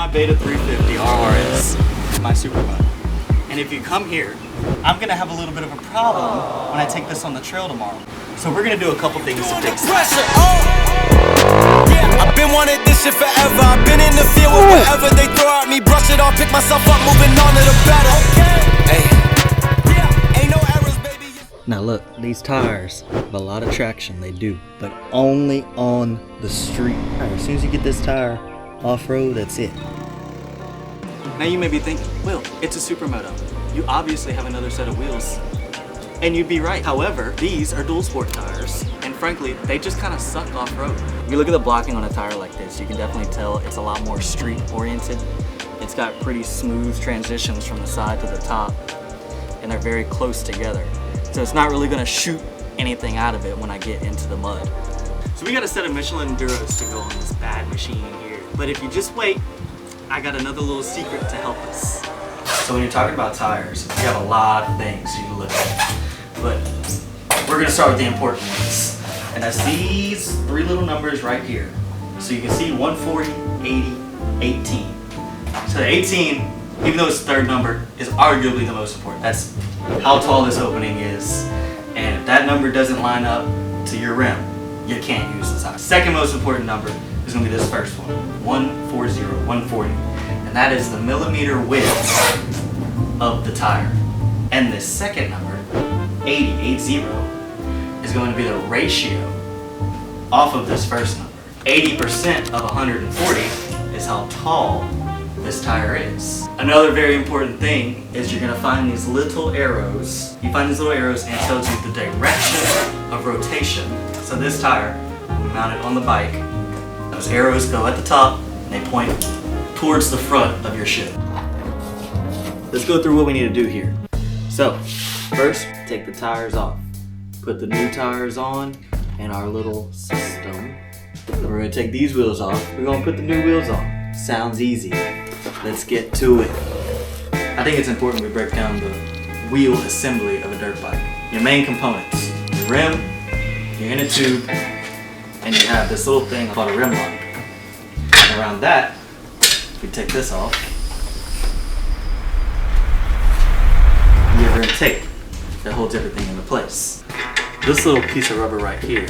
my Beta 350 RRS, my supermoto. And if you come here, I'm gonna have a little bit of a problem when I take this on the trail tomorrow. So we're gonna do a couple things to fix it. Yeah, I've been wanting this shit forever. I've been in the field with whatever they throw at me. Brush it off, pick myself up, moving on to the better. Hey, yeah, ain't no errors, baby. Now look, these tires have a lot of traction, they do, but only on the street. Right, as soon as you get this tire off-road, that's it. Now you may be thinking, Will, it's a supermoto. You obviously have another set of wheels. And you'd be right. However, these are dual sport tires, and frankly, they just kind of suck off-road. If you look at the blocking on a tire like this, you can definitely tell it's a lot more street-oriented. It's got pretty smooth transitions from the side to the top, and they're very close together. So it's not really gonna shoot anything out of it when I get into the mud. So we got a set of Michelin Enduros to go on this bad machine here. But if you just wait, I got another little secret to help us. So when you're talking about tires, you have a lot of things you can look at. But we're gonna start with the important ones. And that's these three little numbers right here. So you can see 140, 80, 18. So the 18, even though it's the third number, is arguably the most important. That's how tall this opening is. And if that number doesn't line up to your rim, you can't use the tire. Second most important number is gonna be this first one, 140, 140. And that is the millimeter width of the tire. And the second number, 80, 80, is going to be the ratio off of this first number. 80% of 140 is how tall this tire is. Another very important thing is you're gonna find these little arrows. You find these little arrows and it tells you the direction of rotation. So this tire, when we mount it on the bike, those arrows go at the top and they point towards the front of your ship. Let's go through what we need to do here. So, first, take the tires off. Put the new tires on in our little system. Then we're gonna take these wheels off. We're gonna put the new wheels on. Sounds easy. Let's get to it. I think it's important we break down the wheel assembly of a dirt bike. Your main components, your rim, your inner tube, and you have this little thing called a rim lock. And around that, we take this off. You have rim tape that holds everything into place. This little piece of rubber right here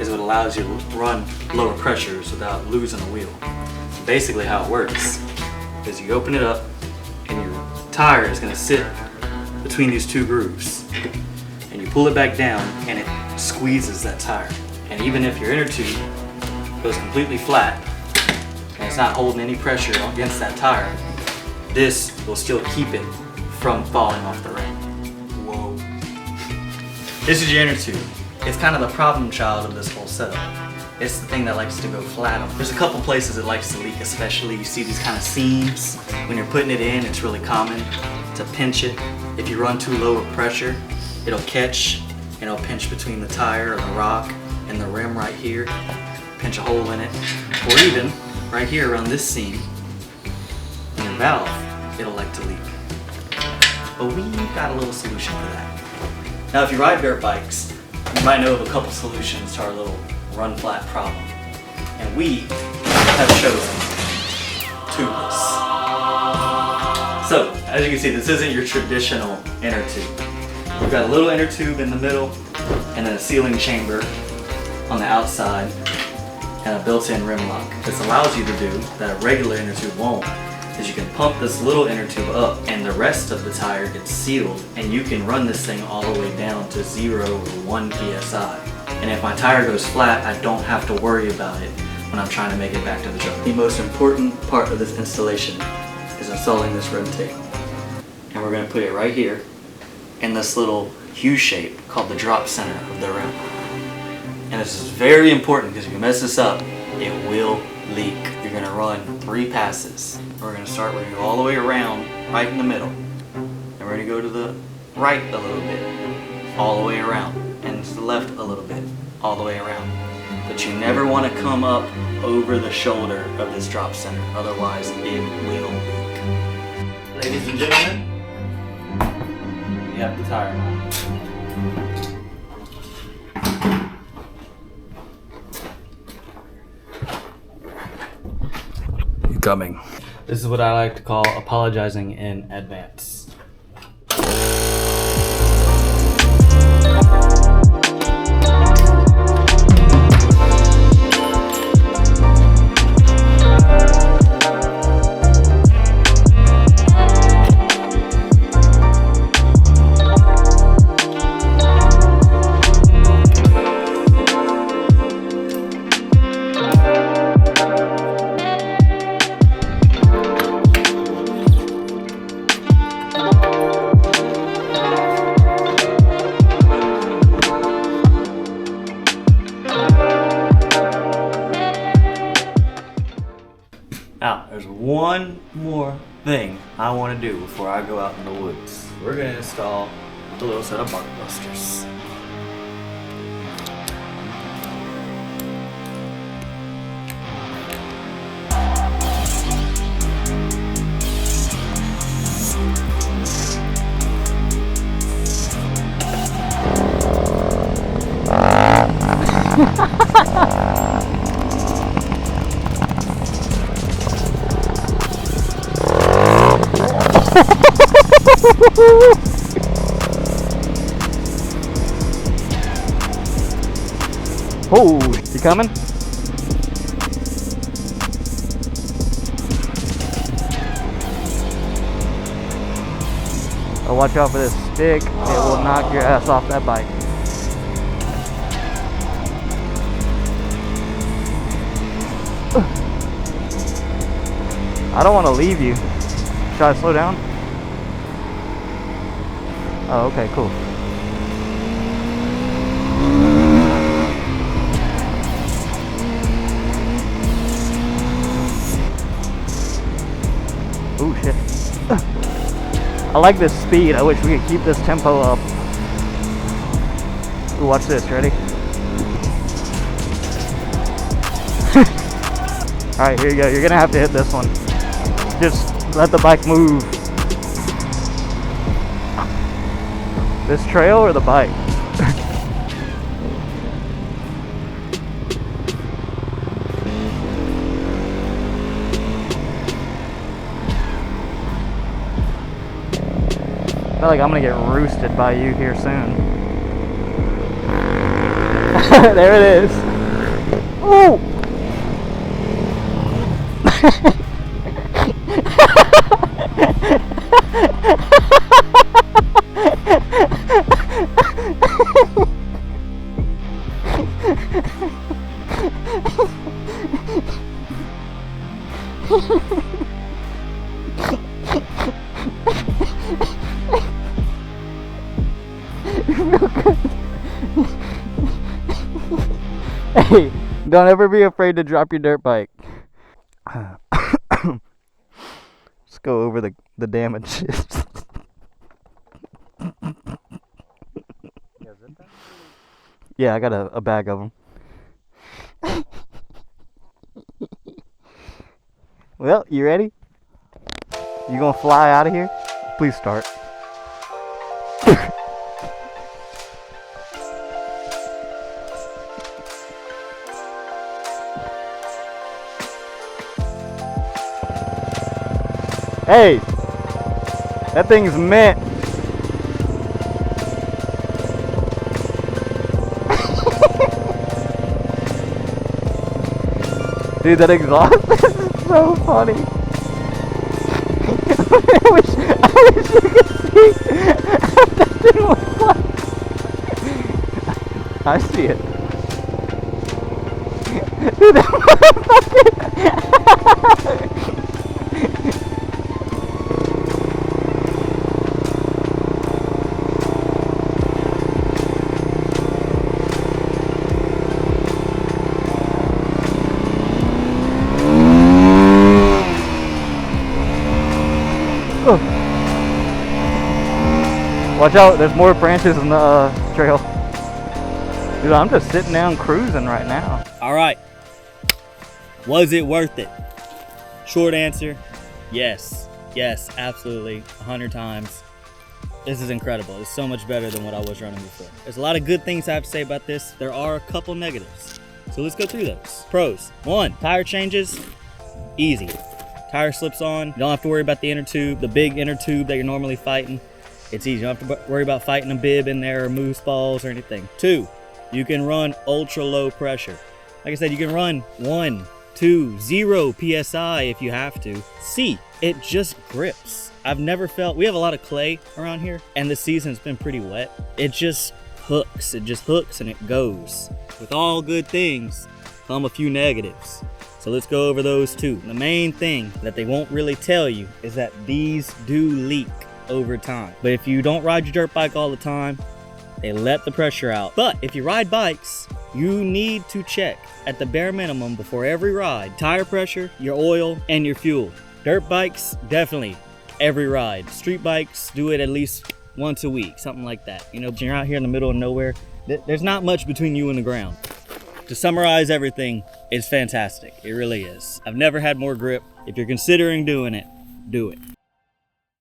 is what allows you to run lower pressures without losing the wheel. Basically how it works is you open it up and your tire is going to sit between these two grooves and you pull it back down and it squeezes that tire. And even if your inner tube goes completely flat and it's not holding any pressure against that tire, this will still keep it from falling off the rim. Whoa. This is your inner tube. It's kind of the problem child of this whole setup. It's the thing that likes to go flat on. There's a couple places it likes to leak, especially you see these kind of seams. When you're putting it in, it's really common to pinch it. If you run too low of pressure, it'll catch and it'll pinch between the tire or the rock and the rim right here. Pinch a hole in it. Or even right here around this seam, in your valve, it'll like to leak. But we've got a little solution for that. Now if you ride dirt bikes, you might know of a couple solutions to our little run flat problem. And we have chosen tubeless. So, as you can see, this isn't your traditional inner tube. We've got a little inner tube in the middle and then a sealing chamber on the outside and a built-in rim lock. This allows you to do that a regular inner tube won't, is you can pump this little inner tube up and the rest of the tire gets sealed and you can run this thing all the way down to 0 or 1 PSI. And if my tire goes flat, I don't have to worry about it when I'm trying to make it back to the truck. The most important part of this installation is installing this rim tape. And we're going to put it right here in this little U shape called the drop center of the rim. And this is very important because if you mess this up, it will leak. You're going to run 3 passes. We're going to start, we're going to go all the way around right in the middle. And we're going to go to the right a little bit, all the way around. And to the left a little bit, all the way around. But you never want to come up over the shoulder of this drop center, otherwise it will leak. Ladies and gentlemen, you have the tire mount. incoming. This is what I like to call apologizing in advance. Now, there's one more thing I want to do before I go out in the woods. We're going to install a little set of bark busters. Oh, you coming? Oh, watch out for this stick. It will knock your ass off that bike. I don't want to leave you. Should I slow down? Oh, okay, cool. Oh shit. I like this speed. I wish we could keep this tempo up. Ooh, watch this, ready? Alright, here you go. You're gonna have to hit this one. Just let the bike move. This trail or the bike? I feel like I'm gonna get roosted by you here soon. There it is. Ooh! Hey, don't ever be afraid to drop your dirt bike. Let's go over the damages. Yeah, I got a bag of them. Well, you ready? You gonna fly out of here? Please start. Hey, that thing's mint. Dude, that exhaust is so funny. I wish you could see what that thing looks like. I see it. Dude, that motherfucker. Watch out, there's more branches in the trail. Dude, I'm just sitting down cruising right now. All right. Was it worth it? Short answer, yes. Yes, absolutely, 100 times. This is incredible. It's so much better than what I was running before. There's a lot of good things I have to say about this. There are a couple negatives. So let's go through those. Pros. 1, tire changes, easy. Tire slips on, you don't have to worry about the inner tube, the big inner tube that you're normally fighting. It's easy. You don't have to worry about fighting a bib in there or moose balls or anything. 2, you can run ultra low pressure. Like I said, you can run 1, 2, 0 PSI if you have to. C, it just grips. I've never felt, we have a lot of clay around here and the season's been pretty wet. It just hooks and it goes. With all good things come a few negatives. So let's go over those too. The main thing that they won't really tell you is that these do leak over time. But if you don't ride your dirt bike all the time, they let the pressure out. But if you ride bikes, you need to check at the bare minimum before every ride, tire pressure, your oil, and your fuel. Dirt bikes, definitely every ride. Street bikes, do it at least once a week, something like that. You know, you're out here in the middle of nowhere, there's not much between you and the ground. To summarize everything, it's fantastic. It really is. I've never had more grip. If you're considering doing it, do it.